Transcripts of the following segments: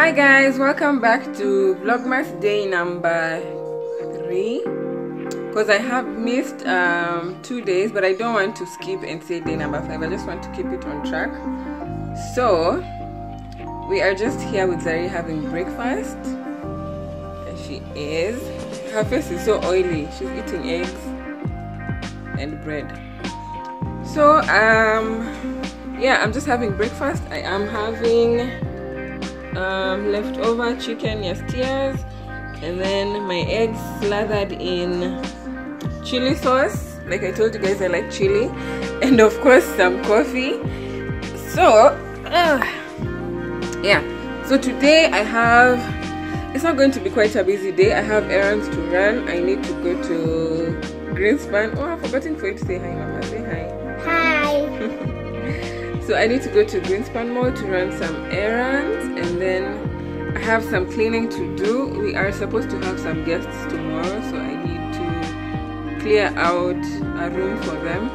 Hi guys, welcome back to Vlogmas day number 3, because I have missed 2 days, but I don't want to skip and say day number 5. I just want to keep it on track. So we are just here with Zari having breakfast, and she is, her face is so oily, she's eating eggs and bread. So yeah, I'm just having breakfast. I am having leftover chicken yesterday's, and then my eggs slathered in chili sauce. Like I told you guys, I like chili, and of course some coffee. So yeah, so today I have, it's not going to be quite a busy day. I have errands to run. I need to go to Greenspan. Oh, I've forgotten for you to say hi, Mama. Say hi. Hi. So I need to go to Greenspan Mall to run some errands, and then I have some cleaning to do. We are supposed to have some guests tomorrow, so I need to clear out a room for them.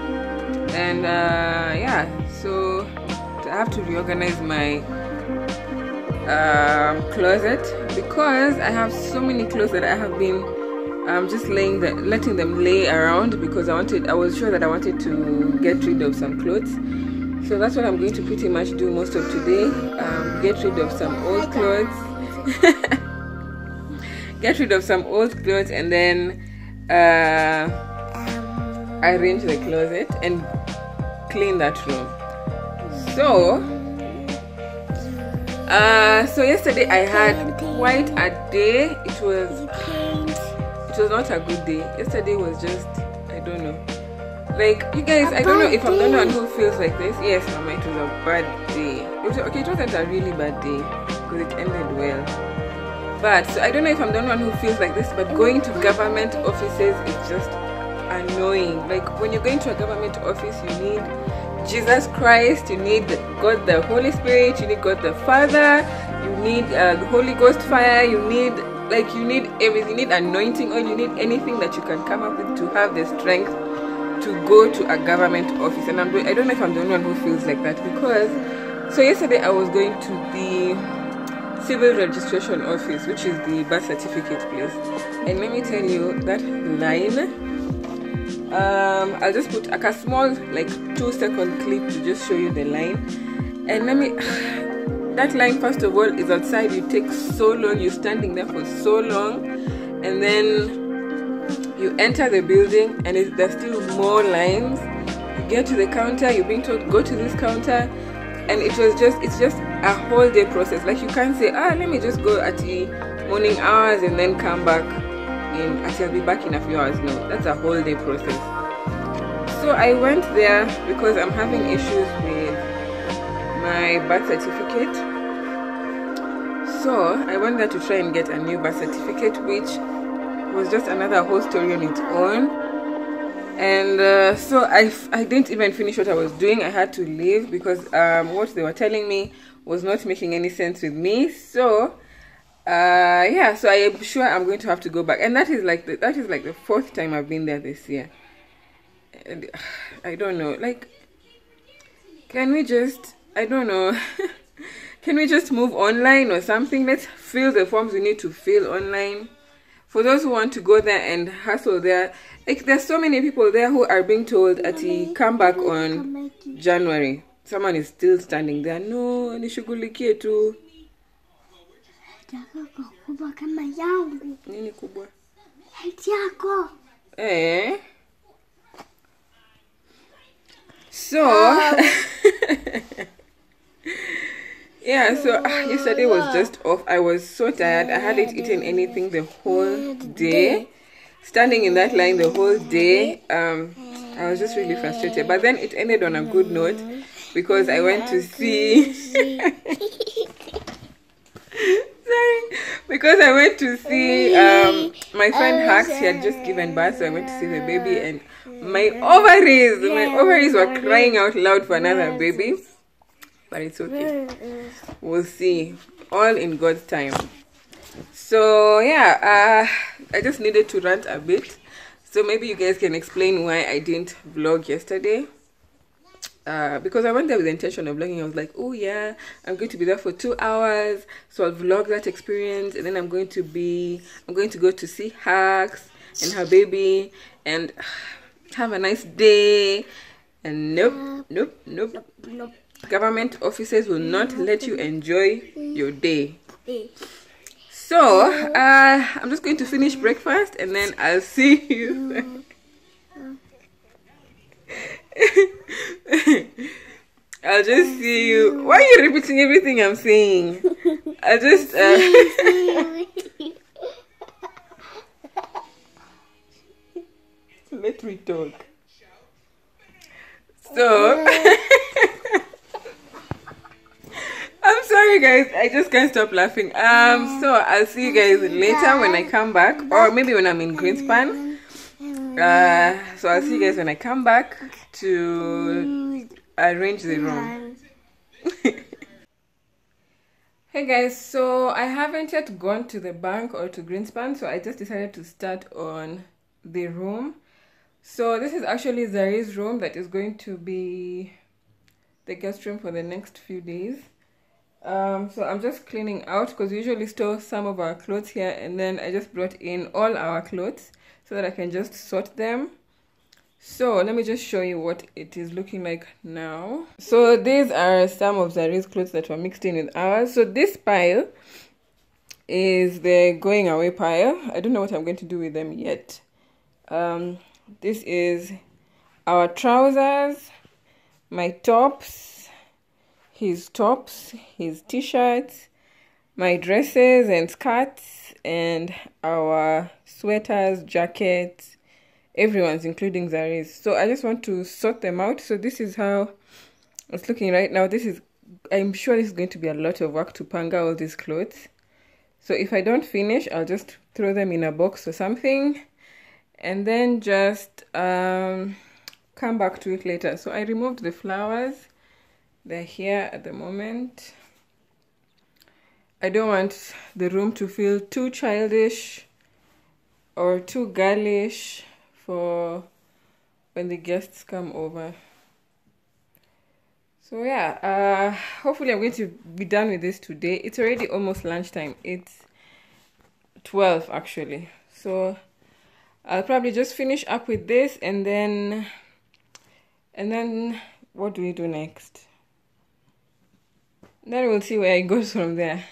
And yeah, so I have to reorganize my closet, because I have so many clothes that I have been just letting them lay around, because I was sure that I wanted to get rid of some clothes. So that's what I'm going to pretty much do most of today. Get rid of some old clothes. Get rid of some old clothes, and then arrange the closet and clean that room. So so yesterday I had quite a day. It was not a good day. Yesterday was just, I don't know. Like, you guys, I don't know if I'm the one who feels like this. Yes, Mama, it was a bad day. Okay, it wasn't a really bad day, because it ended well. But, so I don't know if I'm the one who feels like this, but going to government offices is just annoying. Like, when you're going to a government office, you need Jesus Christ, you need God the Holy Spirit, you need God the Father, you need the Holy Ghost fire, you need everything. You need anointing oil, you need anything that you can come up with to have the strength to go to a government office. And I don't know if I'm the only one who feels like that, because so yesterday I was going to the civil registration office, which is the birth certificate place, and let me tell you, that line, I'll just put like a small 2-second clip to just show you the line. And that line, first of all, is outside. You take so long, you're standing there for so long, and then you enter the building and there's still more lines. You get to the counter, you're being told go to this counter, and it's just a whole day process. Like, you can't say, let me just go at the morning hours and then come back I'll be back in a few hours. No, that's a whole day process. So I went there because I'm having issues with my birth certificate. So I went there to try and get a new birth certificate, which was just another whole story on its own. And so I didn't even finish what I was doing. I had to leave because what they were telling me was not making any sense with me. So yeah, so I am sure I'm going to have to go back, and that is like the 4th time I've been there this year. And I don't know, like, can we just, I don't know, can we just move online or something? Let's fill the forms we need to fill online. For those who want to go there and hustle there, like, there's so many people there who are being told come back on January. Someone is still standing there. No, nishughulikie tu. Nini kubwa? So yeah, so yesterday was just off. I was so tired. I hadn't eaten anything the whole day, standing in that line the whole day. I was just really frustrated, but then it ended on a good note, because I went to see because I went to see my friend Hax. He had just given birth, so I went to see the baby, and my ovaries were crying out loud for another baby. But it's okay, we'll see, all in God's time. So yeah, I just needed to rant a bit, so maybe you guys can explain why I didn't vlog yesterday. because I went there with the intention of vlogging. I was like, oh yeah, I'm going to be there for 2 hours, so I'll vlog that experience, and then I'm going to go to see Hacks and her baby and have a nice day. And nope. Government offices will not let you enjoy your day. So I'm just going to finish breakfast and then I'll see you. I'll just see you. Why are you repeating everything I'm saying? I'll just let me talk. So I'm sorry guys, I just can't stop laughing. So I'll see you guys later when I come back, or maybe when I'm in Greenspan. So I'll see you guys when I come back to arrange the room. Hey guys, so I haven't yet gone to the bank or to Greenspan, so I just decided to start on the room. So this is actually Zari's room that is going to be the guest room for the next few days. So I'm just cleaning out because we usually store some of our clothes here, and then I just brought in all our clothes so that I can just sort them. So let me just show you what it is looking like now. So these are some of Zari's clothes that were mixed in with ours. So this pile is the going away pile. I don't know what I'm going to do with them yet. This is our trousers, my tops, his t-shirts, my dresses and skirts, and our sweaters, jackets, everyone's, including Zari's. So I just want to sort them out. So this is how it's looking right now. I'm sure this is going to be a lot of work to panga all these clothes. So if I don't finish, I'll just throw them in a box or something, and then just come back to it later. So I removed the flowers. They're here at the moment. I don't want the room to feel too childish or too girlish for when the guests come over. So yeah, hopefully I'm going to be done with this today. It's already almost lunchtime. It's 12 actually. So I'll probably just finish up with this, and then what do we do next? Then we'll see where it goes from there.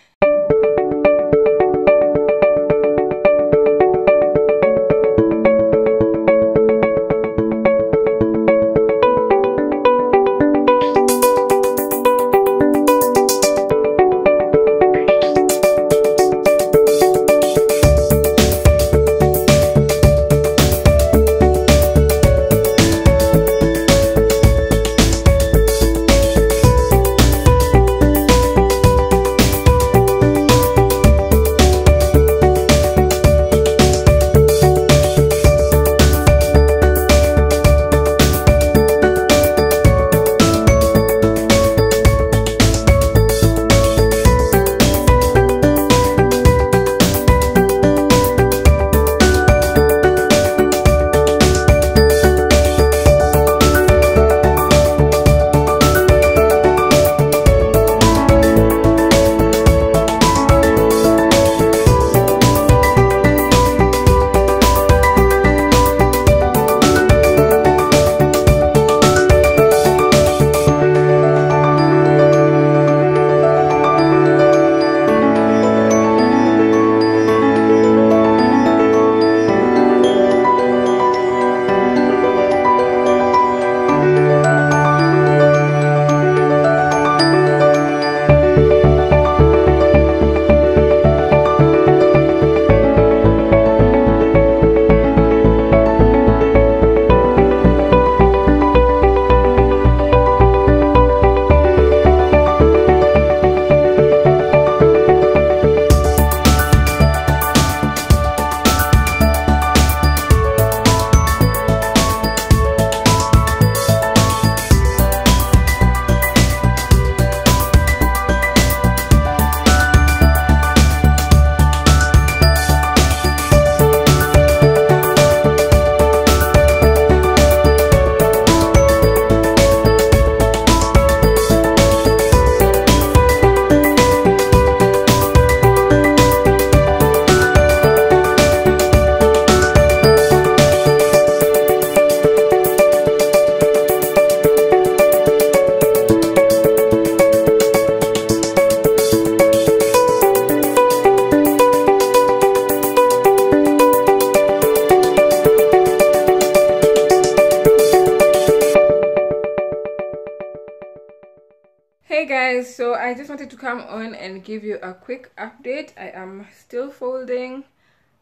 guys, so I just wanted to come on and give you a quick update. I am still folding.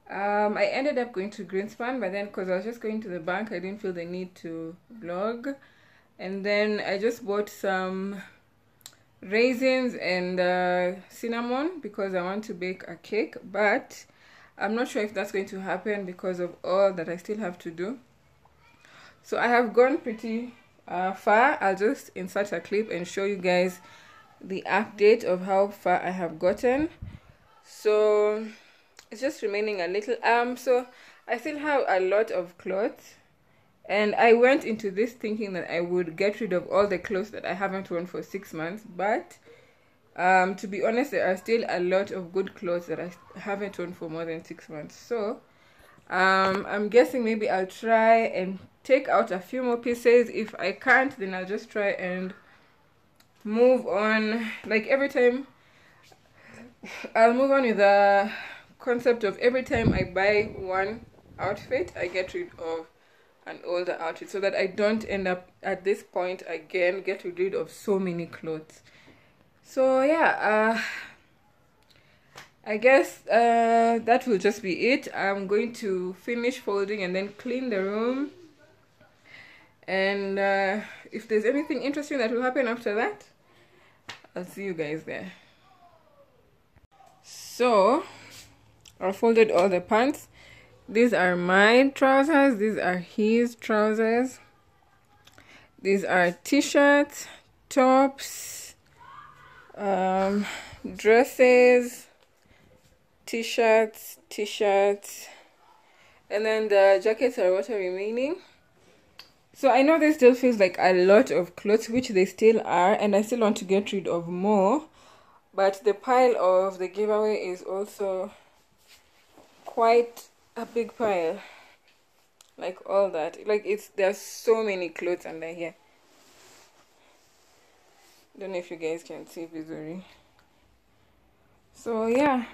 I ended up going to Greenspan, but then because I was just going to the bank, I didn't feel the need to vlog. And then I just bought some raisins and cinnamon because I want to bake a cake, but I'm not sure if that's going to happen because of all that I still have to do. So I have gone pretty far. I'll just insert a clip and show you guys the update of how far I have gotten. So it's just remaining a little. So I still have a lot of clothes, and I went into this thinking that I would get rid of all the clothes that I haven't worn for 6 months, but to be honest, there are still a lot of good clothes that I haven't worn for more than 6 months. So I'm guessing maybe I'll try and take out a few more pieces. If I can't, then I'll just try and move on. Like every time I'll move on with the concept of every time I buy one outfit, I get rid of an older outfit, so that I don't end up at this point again get rid of so many clothes. So yeah, I guess that will just be it. I'm going to finish folding and then clean the room. And if there's anything interesting that will happen after that, I'll see you guys there. So I folded all the pants. These are my trousers. These are his trousers. These are t-shirts, tops, dresses, t-shirts, and then the jackets are what are remaining. So I know this still feels like a lot of clothes, which they still are, and I still want to get rid of more, but the pile of the giveaway is also quite a big pile. Like all that, like there's so many clothes under here. Don't know if you guys can see visually. So yeah.